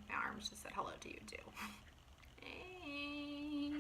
my arms just said hello to you too. Hey.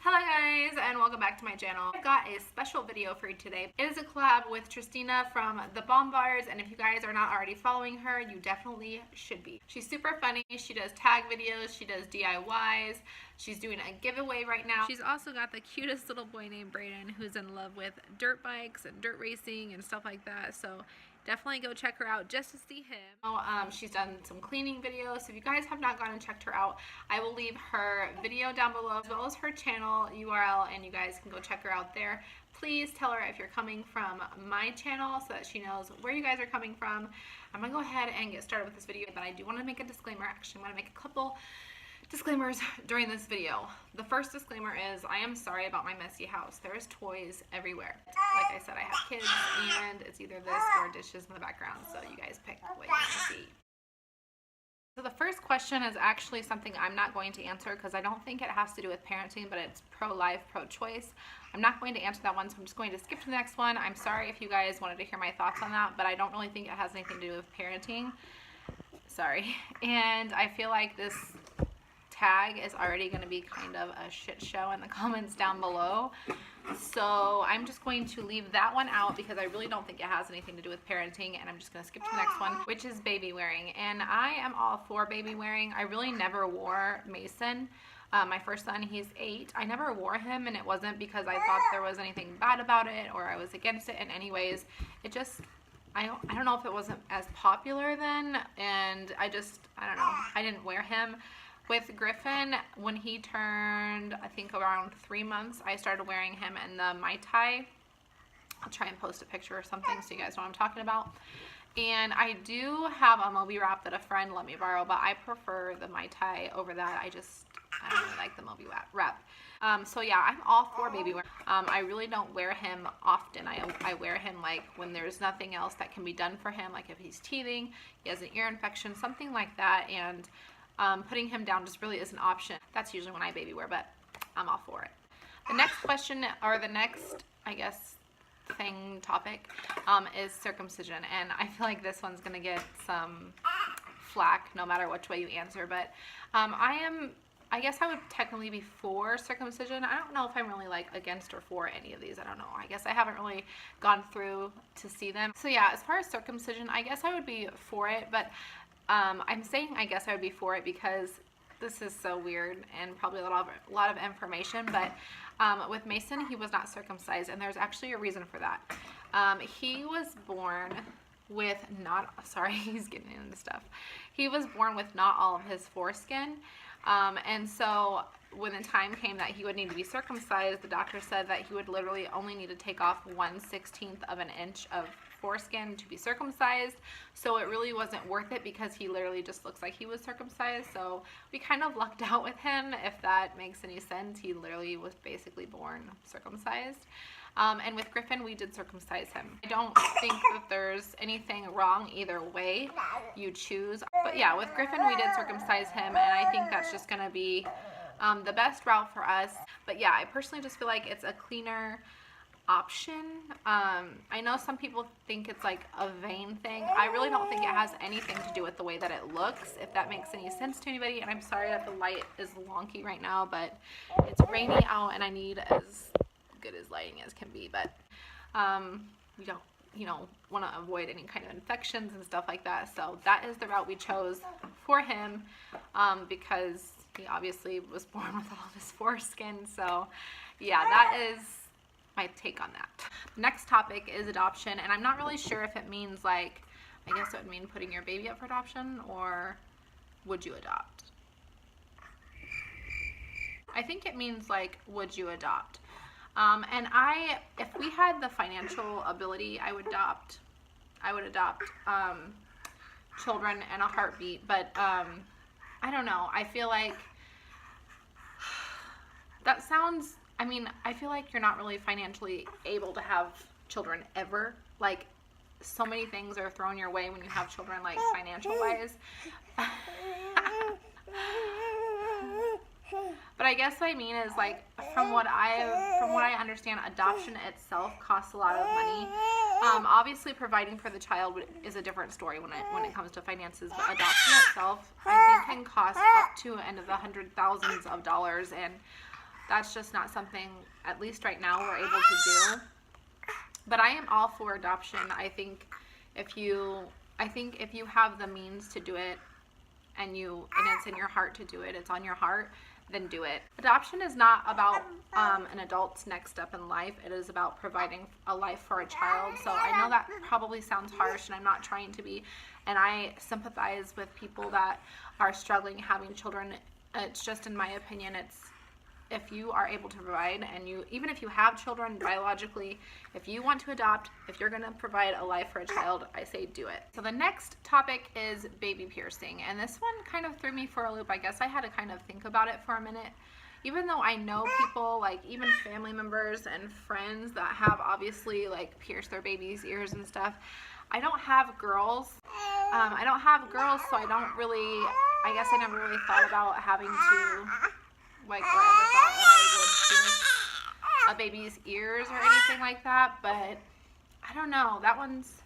Hello guys, and welcome back to my channel. I've got a special video for you today. It is a collab with Tristina from the Bombards, and if you guys are not already following her, you definitely should be. She's super funny. She does tag videos, she does DIYs. She's doing a giveaway right now. She's also got the cutest little boy named Brayden who's in love with dirt bikes and dirt racing and stuff like that. So definitely go check her out just to see him. She's done some cleaning videos, so if you guys have not gone and checked her out, I will leave her video down below as well as her channel URL, and you guys can go check her out there. Please tell her if you're coming from my channel so that she knows where you guys are coming from. I'm gonna go ahead and get started with this video, but I do want to make a disclaimer. Actually, I'm gonna make a couple disclaimers during this video. The first disclaimer is I am sorry about my messy house. There's toys everywhere. Like I said, I have kids, and it's either this or dishes in the background, so you guys pick what you want to see. So the first question is actually something I'm not going to answer because I don't think it has to do with parenting, but it's pro-life, pro-choice. I'm not going to answer that one, so I'm just going to skip to the next one. I'm sorry if you guys wanted to hear my thoughts on that, but I don't really think it has anything to do with parenting. Sorry. And I feel like this tag is already going to be kind of a shit show in the comments down below, so I'm just going to leave that one out because I really don't think it has anything to do with parenting, and I'm just going to skip to the next one, which is baby wearing. And I am all for baby wearing. I really never wore Mason. My first son, he's 8. I never wore him, and it wasn't because I thought there was anything bad about it or I was against it in any ways. It just, I don't know if it wasn't as popular then, and I don't know, I didn't wear him. With Griffin, when he turned, I think around 3 months, I started wearing him in the Mai Tai. I'll try and post a picture or something so you guys know what I'm talking about. And I do have a Moby wrap that a friend let me borrow, but I prefer the Mai Tai over that. I don't really like the Moby wrap. So yeah, I'm all for baby wear. I really don't wear him often. I wear him like when there's nothing else that can be done for him, like if he's teething, he has an ear infection, something like that, and putting him down just really is an option. That's usually when I baby wear, but I'm all for it. The next question, or the next, I guess, topic, is circumcision. And I feel like this one's gonna get some flack no matter which way you answer, but I guess I would technically be for circumcision. I don't know if I'm really like against or for any of these. I don't know. I guess I haven't really gone through to see them. So yeah, as far as circumcision, I guess I would be for it, but I'm saying I guess I would be for it because this is so weird and probably a lot of information, but with Mason, he was not circumcised, and there's actually a reason for that. He was born with he's getting into stuff. He was born with not all of his foreskin, and so when the time came that he would need to be circumcised, the doctor said that he would literally only need to take off 1/16 of an inch of foreskin to be circumcised, so it really wasn't worth it because he literally just looks like he was circumcised. So we kind of lucked out with him, if that makes any sense. He literally was basically born circumcised. And with Griffin, we did circumcise him. I don't think that there's anything wrong either way you choose, but yeah, with Griffin we did circumcise him, and I think that's just gonna be the best route for us. But yeah, I personally just feel like it's a cleaner option. I know some people think it's like a vain thing. I really don't think it has anything to do with the way that it looks, if that makes any sense to anybody. And I'm sorry that the light is wonky right now, but it's rainy out and I need as good as lighting as can be. But we don't, want to avoid any kind of infections and stuff like that. So that is the route we chose for him, because he obviously was born with all of his foreskin. So yeah, that is my take on that. The next topic is adoption, and I'm not really sure if it means like, I guess it would mean putting your baby up for adoption, or would you adopt? I think it means like, would you adopt? And if we had the financial ability, I would adopt children in a heartbeat, but I don't know. I feel like that sounds, I feel like you're not really financially able to have children ever. Like, so many things are thrown your way when you have children, like financial wise. But I guess what I mean is, like, from what I understand, adoption itself costs a lot of money. Obviously, providing for the child is a different story when it comes to finances. But adoption itself, I think, can cost up to into the hundred thousands of dollars, and that's just not something, at least right now, we're able to do. But I am all for adoption. I think if you have the means to do it, and it's in your heart to do it, it's on your heart, then do it. Adoption is not about an adult's next step in life. It is about providing a life for a child. So I know that probably sounds harsh, and I'm not trying to be, and I sympathize with people that are struggling having children. It's just, in my opinion, it's, if you are able to provide, and even if you have children biologically, if you want to adopt, if you're going to provide a life for a child, I say do it. So the next topic is baby piercing, and this one kind of threw me for a loop. I guess I had to kind of think about it for a minute. Even though I know people, like even family members and friends that have obviously like pierced their baby's ears and stuff, I don't have girls. So I don't really, I guess I never really thought about having to, like, or ever thought that I would pierce a baby's ears or anything like that. But I don't know, that one's,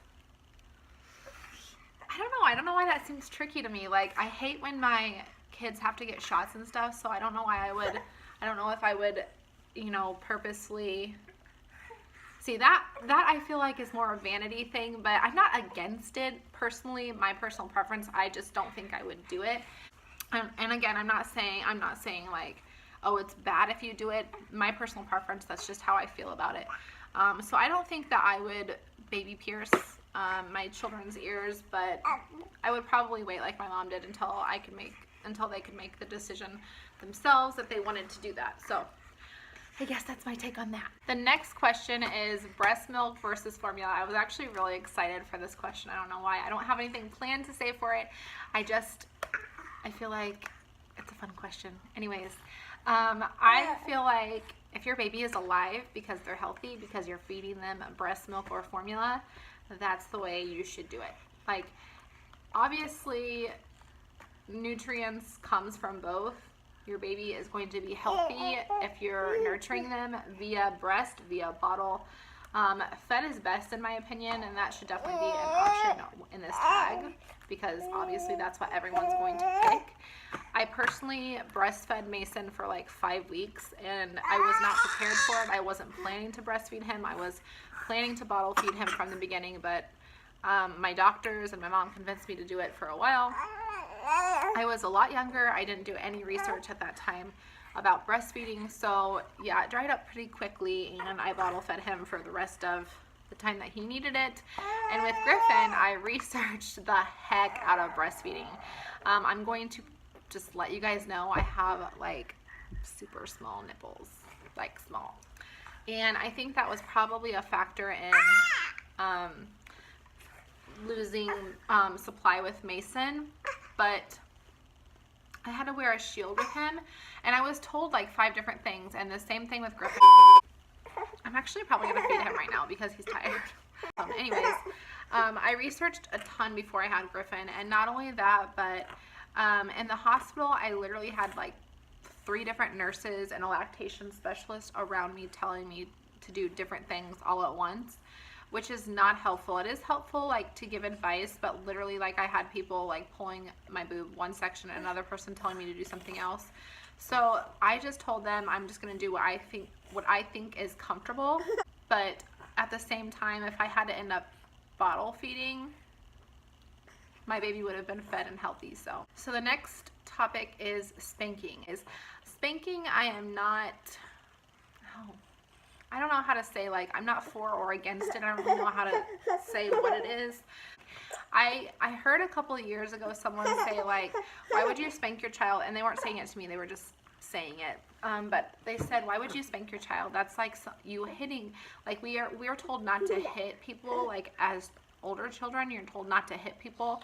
I don't know why that seems tricky to me. Like, I hate when my kids have to get shots and stuff, so I don't know why I don't know if I would, purposely. See, that I feel like is more a vanity thing, but I'm not against it personally. My personal preference, I just don't think I would do it. And again, I'm not saying like, oh, it's bad if you do it. My personal preference, that's just how I feel about it. So I don't think that I would baby pierce my children's ears, but I would probably wait like my mom did until they could make the decision themselves if they wanted to do that. So I guess that's my take on that. The next question is breast milk versus formula. I was actually really excited for this question. I don't know why. I don't have anything planned to say for it. I feel like it's a fun question. Anyways, I feel like if your baby is alive because they're healthy, because you're feeding them breast milk or formula, that's the way you should do it. Like, obviously, nutrients comes from both. Your baby is going to be healthy if you're nurturing them via breast, via bottle. Fed is best in my opinion, and that should definitely be an option in this tag, because obviously that's what everyone's going to pick. I personally breastfed Mason for like 5 weeks, and I was not prepared for it. I wasn't planning to breastfeed him. I was planning to bottle feed him from the beginning, but my doctors and my mom convinced me to do it for a while. I was a lot younger. I didn't do any research at that time about breastfeeding, so yeah, it dried up pretty quickly, and I bottle fed him for the rest of the time that he needed it. And with Griffin, I researched the heck out of breastfeeding. I'm going to just let you guys know I have like super small nipples, like small, and I think that was probably a factor in losing supply with Mason. But I had to wear a shield with him, and I was told like 5 different things, and the same thing with Griffin. I'm actually probably going to feed him right now because he's tired. Anyways, I researched a ton before I had Griffin, and not only that, but in the hospital, I literally had like 3 different nurses and a lactation specialist around me telling me to do different things all at once, which is not helpful. It is helpful like to give advice, but literally like I had people like pulling my boob one section and another person telling me to do something else. So I just told them I'm just gonna do what I think is comfortable. But at the same time, if I had to end up bottle feeding, my baby would have been fed and healthy. So the next topic is spanking. I am not, I don't know how to say, like, I'm not for or against it. I don't really know how to say what it is. I heard a couple of years ago someone say, like, why would you spank your child? And they weren't saying it to me, they were just saying it. But they said, why would you spank your child? That's like you hitting, like we are told not to hit people, like as older children, you're told not to hit people,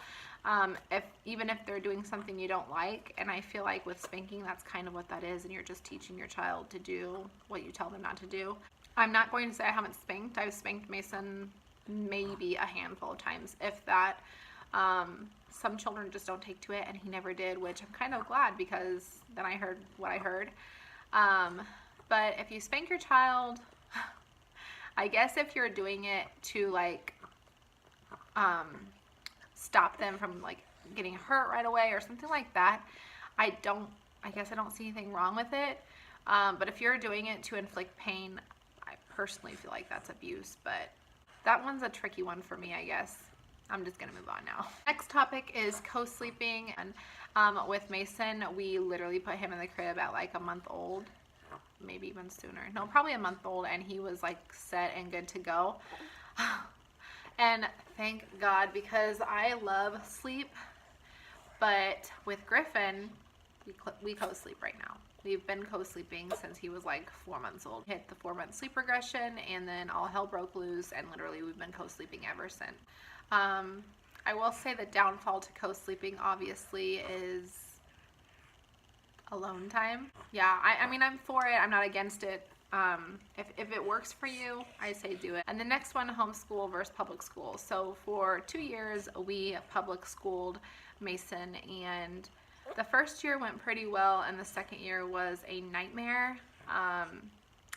even if they're doing something you don't like. And I feel like with spanking, that's kind of what that is, and you're just teaching your child to do what you tell them not to do. I'm not going to say I haven't spanked. I've spanked Mason maybe a handful of times, if that. Some children just don't take to it, and he never did, which I'm kind of glad, because then I heard what I heard. But if you spank your child, I guess if you're doing it to like stop them from like getting hurt right away or something like that, I guess I don't see anything wrong with it. But if you're doing it to inflict pain, I personally feel like that's abuse. But that one's a tricky one for me, I guess. I'm just gonna move on now. Next topic is co-sleeping. And with Mason, we literally put him in the crib at like a month old, maybe even sooner. No, probably a month old, and he was like set and good to go. And thank God, because I love sleep. But with Griffin, we co-sleep right now. We've been co-sleeping since he was like 4 months old. Hit the 4-month sleep regression, and then all hell broke loose, and literally we've been co-sleeping ever since. I will say the downfall to co-sleeping obviously is alone time. Yeah, I mean, I'm for it. I'm not against it. If it works for you, I say do it. And the next one, homeschool versus public school. So for 2 years, we public schooled Mason, and the first year went pretty well, and the second year was a nightmare.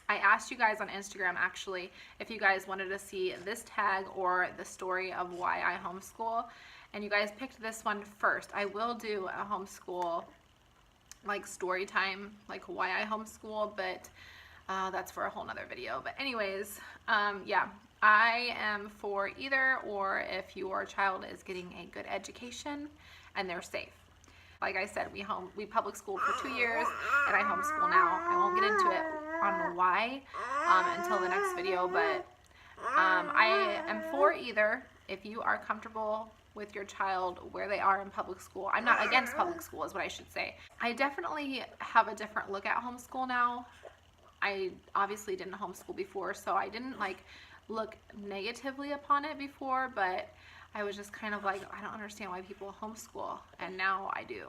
I asked you guys on Instagram, actually, if you guys wanted to see this tag or the story of why I homeschool, and you guys picked this one first. I will do a homeschool, like, story time, like why I homeschool, but that's for a whole nother video. But anyways, yeah, I am for either, or if your child is getting a good education and they're safe. Like I said, we public schooled for 2 years, and I homeschool now. I won't get into it on why until the next video, but I am for either. If you are comfortable with your child where they are in public school, I'm not against public school is what I should say. I definitely have a different look at homeschool now. I obviously didn't homeschool before, so I didn't like look negatively upon it before, but I was just kind of like, I don't understand why people homeschool, and now I do.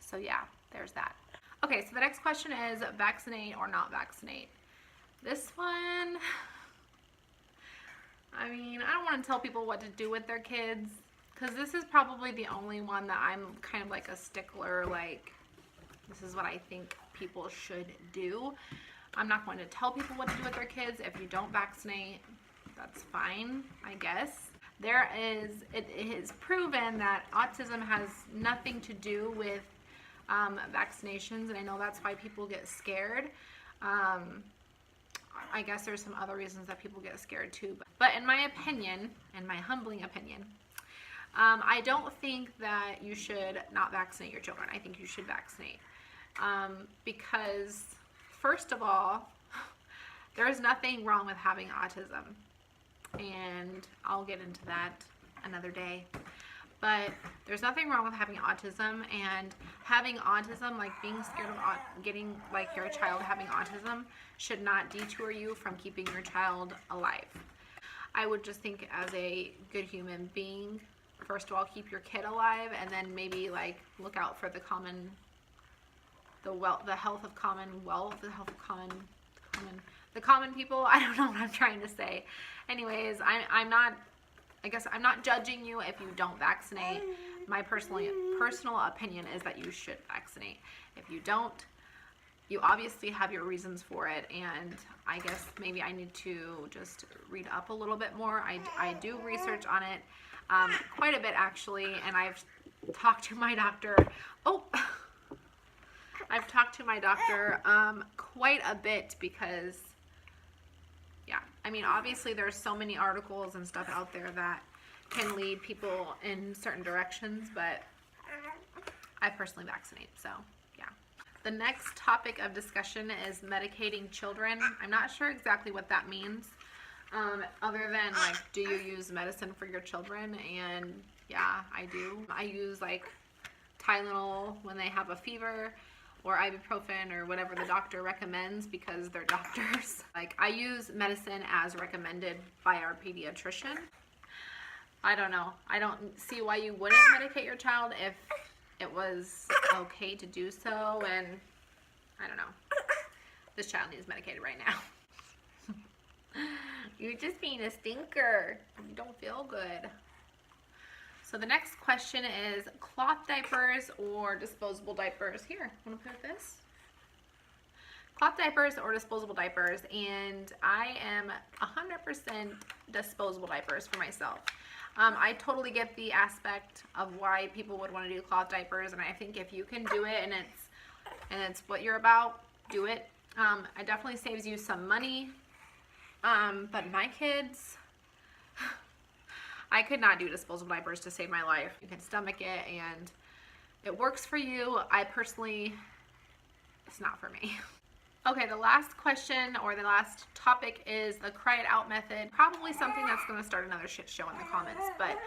So yeah, there's that. Okay, so the next question is vaccinate or not vaccinate. This one, I mean, I don't want to tell people what to do with their kids, because this is probably the only one that I'm kind of like a stickler, like, this is what I think people should do. I'm not going to tell people what to do with their kids. If you don't vaccinate, that's fine, I guess. It is proven that autism has nothing to do with vaccinations, and I know that's why people get scared. I guess there's some other reasons that people get scared too. But in my opinion, in my humbling opinion, I don't think that you should not vaccinate your children. I think you should vaccinate. Because first of all, there is nothing wrong with having autism. And I'll get into that another day. But there's nothing wrong with having autism, and having autism, like being scared of getting like your child having autism, should not detour you from keeping your child alive. I would just think, as a good human being, first of all, keep your kid alive, and then maybe like look out for the health of commonwealth, the health of the common people. I don't know what I'm trying to say. Anyways, I'm not judging you if you don't vaccinate. My personal opinion is that you should vaccinate. If you don't, you obviously have your reasons for it, and I guess maybe I need to just read up a little bit more. I do research on it quite a bit, actually, and I've talked to my doctor. I've talked to my doctor quite a bit, because yeah, I mean, obviously there's so many articles and stuff out there that can lead people in certain directions, but I personally vaccinate, so yeah. The next topic of discussion is medicating children. I'm not sure exactly what that means, other than like, do you use medicine for your children? And yeah, I do. I use like Tylenol when they have a fever, or ibuprofen, or whatever the doctor recommends, because they're doctors. Like, I use medicine as recommended by our pediatrician. I don't know. I don't see why you wouldn't medicate your child if it was okay to do so, and I don't know. This child needs medicated right now. You're just being a stinker. You don't feel good. So the next question is cloth diapers or disposable diapers. Here, want to put this? cloth diapers or disposable diapers, and I am 100% disposable diapers for myself. I totally get the aspect of why people would want to do cloth diapers, and I think if you can do it and it's what you're about, do it. It definitely saves you some money. But my kids, I could not do disposable diapers to save my life. You can stomach it and it works for you. I personally, it's not for me. Okay, the last question or the last topic is the cry it out method. Probably something that's going to start another shit show in the comments, but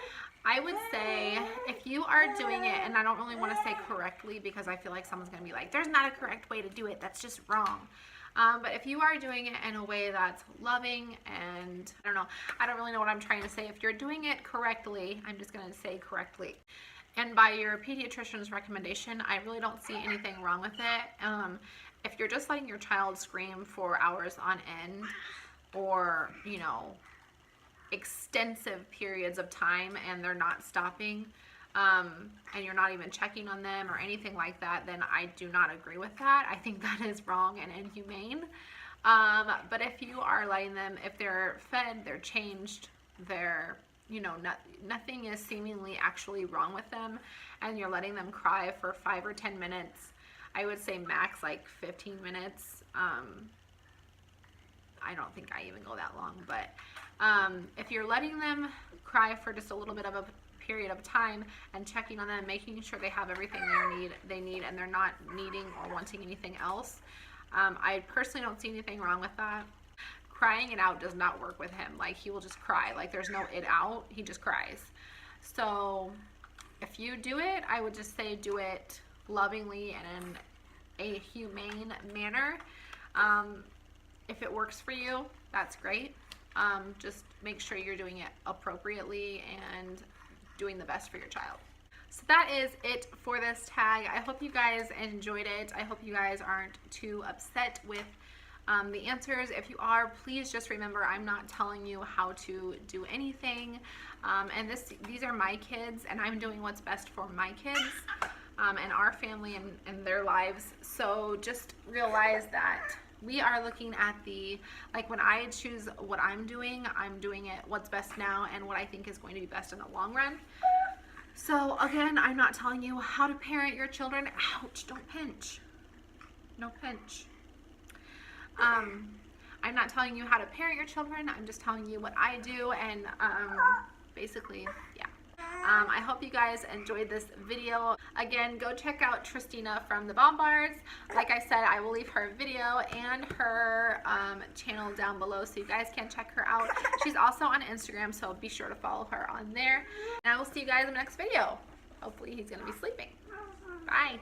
I would say if you are doing it, and I don't really want to say correctly because I feel like someone's going to be like, there's not a correct way to do it, that's just wrong. But if you are doing it in a way that's loving and, I don't really know what I'm trying to say. If you're doing it correctly, I'm just going to say correctly, and by your pediatrician's recommendation, I really don't see anything wrong with it. If you're just letting your child scream for hours on end, or, extensive periods of time and they're not stopping, and you're not even checking on them or anything like that, then I do not agree with that. I think that is wrong and inhumane. But if you are letting them, if they're fed, they're changed, they're, nothing is seemingly actually wrong with them, and you're letting them cry for 5 or 10 minutes, I would say max like 15 minutes. I don't think I even go that long, but if you're letting them cry for just a little bit of a period of time and checking on them, making sure they have everything they need and they're not needing or wanting anything else, I personally don't see anything wrong with that. Crying it out does not work with him. Like, he will just cry. Like, there's no it out. He just cries. So if you do it, I would just say do it lovingly and in a humane manner. If it works for you, that's great. Just make sure you're doing it appropriately and doing the best for your child. So that is it for this tag. I hope you guys enjoyed it. I hope you guys aren't too upset with the answers. If you are, please just remember, I'm not telling you how to do anything. And these are my kids, and I'm doing what's best for my kids and our family and their lives. So just realize that we are looking at when I choose what I'm doing it what's best now and what I think is going to be best in the long run. So again, I'm not telling you how to parent your children. Ouch, don't pinch. No pinch. I'm not telling you how to parent your children. I'm just telling you what I do, and basically, yeah. I hope you guys enjoyed this video. Again, go check out Tristina from the Bombards. Like I said, I will leave her video and her channel down below so you guys can check her out. She's also on Instagram, so be sure to follow her on there. And I will see you guys in the next video. Hopefully he's going to be sleeping. Bye.